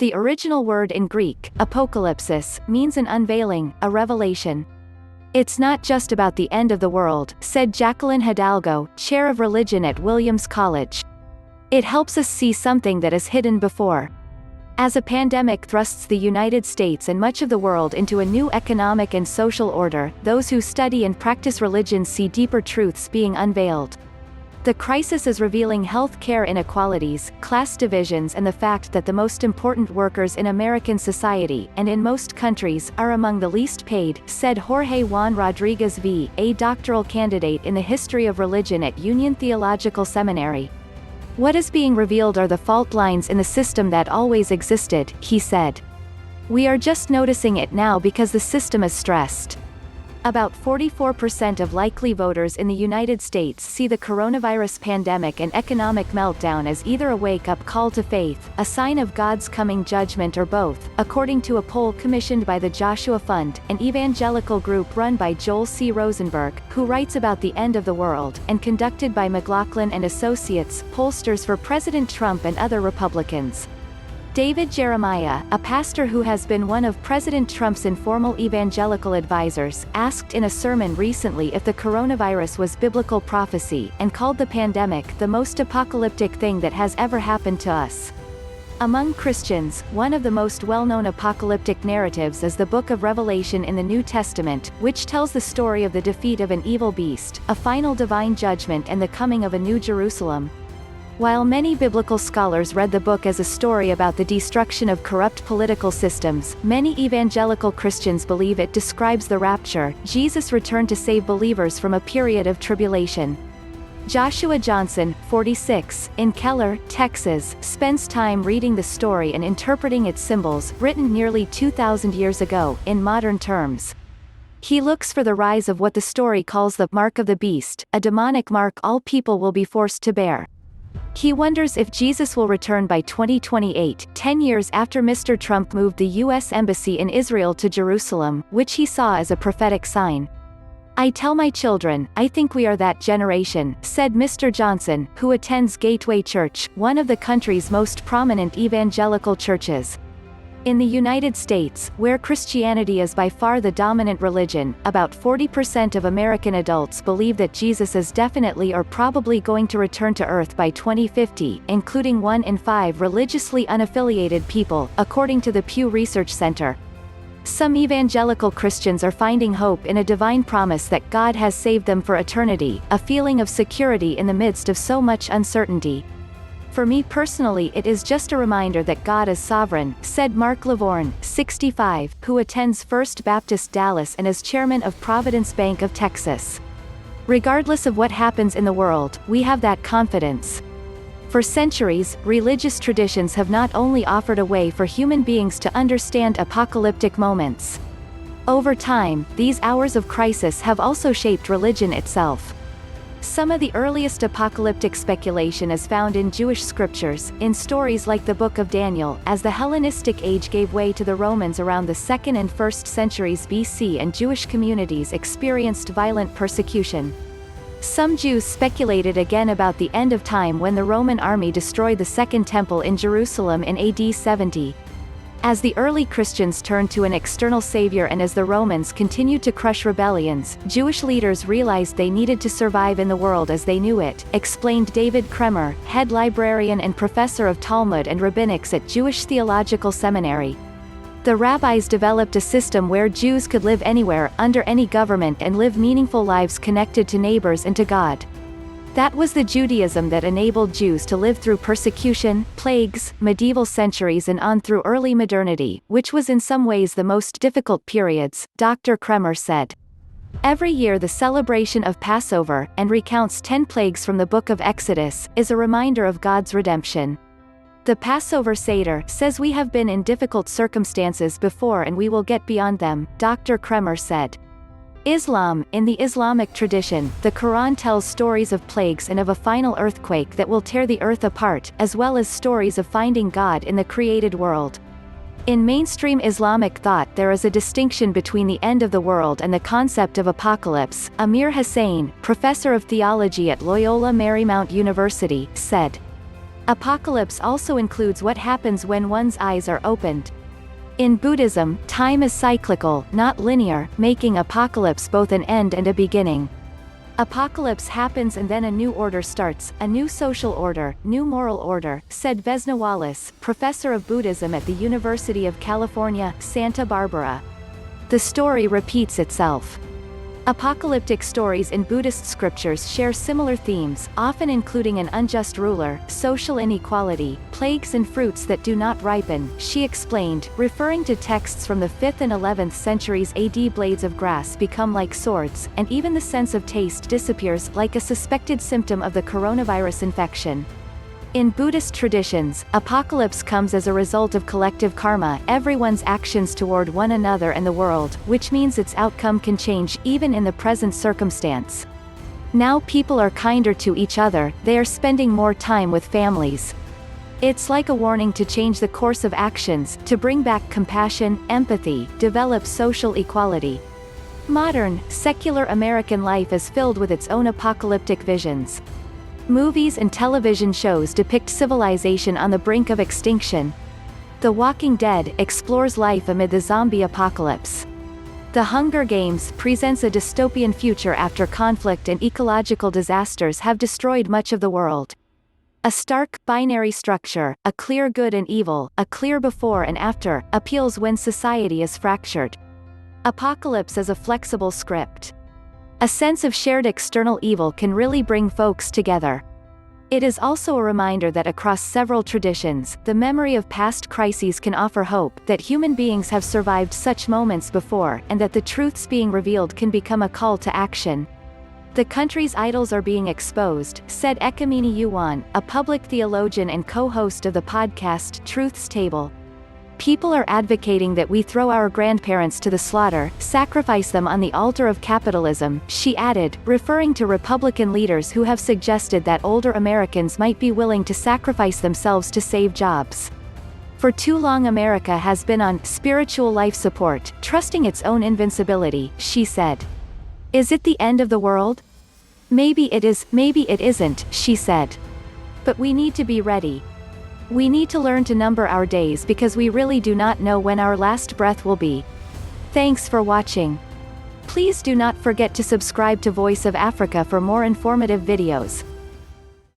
The original word in Greek, apocalypsis, means an unveiling, a revelation. It's not just about the end of the world, said Jacqueline Hidalgo, chair of religion at Williams College. It helps us see something that is hidden before. As a pandemic thrusts the United States and much of the world into a new economic and social order, those who study and practice religion see deeper truths being unveiled. The crisis is revealing health care inequalities, class divisions, and the fact that the most important workers in American society, and in most countries, are among the least paid, said Jorge Juan Rodriguez V., a doctoral candidate in the history of religion at Union Theological Seminary. What is being revealed are the fault lines in the system that always existed, he said. We are just noticing it now because the system is stressed. About 44% of likely voters in the United States see the coronavirus pandemic and economic meltdown as either a wake-up call to faith, a sign of God's coming judgment, or both, according to a poll commissioned by the Joshua Fund, an evangelical group run by Joel C. Rosenberg, who writes about the end of the world, and conducted by McLaughlin and Associates, pollsters for President Trump and other Republicans. David Jeremiah, a pastor who has been one of President Trump's informal evangelical advisors, asked in a sermon recently if the coronavirus was biblical prophecy, and called the pandemic the most apocalyptic thing that has ever happened to us. Among Christians, one of the most well-known apocalyptic narratives is the Book of Revelation in the New Testament, which tells the story of the defeat of an evil beast, a final divine judgment, and the coming of a new Jerusalem. While many biblical scholars read the book as a story about the destruction of corrupt political systems, many evangelical Christians believe it describes the rapture, Jesus' return to save believers from a period of tribulation. Joshua Johnson, 46, in Keller, Texas, spends time reading the story and interpreting its symbols, written nearly 2,000 years ago, in modern terms. He looks for the rise of what the story calls the mark of the beast, a demonic mark all people will be forced to bear. He wonders if Jesus will return by 2028, 10 years after Mr. Trump moved the U.S. Embassy in Israel to Jerusalem, which he saw as a prophetic sign. I tell my children, I think we are that generation, said Mr. Johnson, who attends Gateway Church, one of the country's most prominent evangelical churches. In the United States, where Christianity is by far the dominant religion, about 40% of American adults believe that Jesus is definitely or probably going to return to Earth by 2050, including 1 in 5 religiously unaffiliated people, according to the Pew Research Center. Some evangelical Christians are finding hope in a divine promise that God has saved them for eternity, a feeling of security in the midst of so much uncertainty. For me personally, it is just a reminder that God is sovereign, said Mark Lavorne, 65, who attends First Baptist Dallas and is chairman of Providence Bank of Texas. Regardless of what happens in the world, we have that confidence. For centuries, religious traditions have not only offered a way for human beings to understand apocalyptic moments. Over time, these hours of crisis have also shaped religion itself. Some of the earliest apocalyptic speculation is found in Jewish scriptures, in stories like the Book of Daniel, as the Hellenistic age gave way to the Romans around the 2nd and 1st centuries BC and Jewish communities experienced violent persecution. Some Jews speculated again about the end of time when the Roman army destroyed the Second Temple in Jerusalem in AD 70. As the early Christians turned to an external savior and as the Romans continued to crush rebellions, Jewish leaders realized they needed to survive in the world as they knew it, explained David Kremer, head librarian and professor of Talmud and rabbinics at Jewish Theological Seminary. The rabbis developed a system where Jews could live anywhere, under any government, and live meaningful lives connected to neighbors and to God. That was the Judaism that enabled Jews to live through persecution, plagues, medieval centuries and on through early modernity, which was in some ways the most difficult periods, Dr. Kremer said. Every year the celebration of Passover, and recounts 10 plagues from the book of Exodus, is a reminder of God's redemption. The Passover Seder says we have been in difficult circumstances before and we will get beyond them, Dr. Kremer said. Islam, in the Islamic tradition, the Quran tells stories of plagues and of a final earthquake that will tear the earth apart, as well as stories of finding God in the created world. In mainstream Islamic thought there is a distinction between the end of the world and the concept of apocalypse, Amir Hussain, professor of theology at Loyola Marymount University, said. Apocalypse also includes what happens when one's eyes are opened. In Buddhism, time is cyclical, not linear, making apocalypse both an end and a beginning. Apocalypse happens and then a new order starts, a new social order, new moral order, said Vesna Wallace, professor of Buddhism at the University of California, Santa Barbara. The story repeats itself. Apocalyptic stories in Buddhist scriptures share similar themes, often including an unjust ruler, social inequality, plagues and fruits that do not ripen, she explained, referring to texts from the 5th and 11th centuries AD. Blades of grass become like swords, and even the sense of taste disappears, like a suspected symptom of the coronavirus infection. In Buddhist traditions, apocalypse comes as a result of collective karma, everyone's actions toward one another and the world, which means its outcome can change even in the present circumstance. Now people are kinder to each other, they are spending more time with families. It's like a warning to change the course of actions, to bring back compassion, empathy, develop social equality. Modern, secular American life is filled with its own apocalyptic visions. Movies and television shows depict civilization on the brink of extinction. The Walking Dead explores life amid the zombie apocalypse. The Hunger Games presents a dystopian future after conflict and ecological disasters have destroyed much of the world. A stark, binary structure, a clear good and evil, a clear before and after, appeals when society is fractured. Apocalypse is a flexible script. A sense of shared external evil can really bring folks together. It is also a reminder that across several traditions, the memory of past crises can offer hope, that human beings have survived such moments before, and that the truths being revealed can become a call to action. The country's idols are being exposed, said Icke Yuan, a public theologian and co-host of the podcast Truth's Table. People are advocating that we throw our grandparents to the slaughter, sacrifice them on the altar of capitalism, she added, referring to Republican leaders who have suggested that older Americans might be willing to sacrifice themselves to save jobs. For too long America has been on spiritual life support, trusting its own invincibility, she said. Is it the end of the world? Maybe it is, maybe it isn't, she said. But we need to be ready. We need to learn to number our days because we really do not know when our last breath will be. Thanks for watching. Please do not forget to subscribe to Voice of Africa for more informative videos.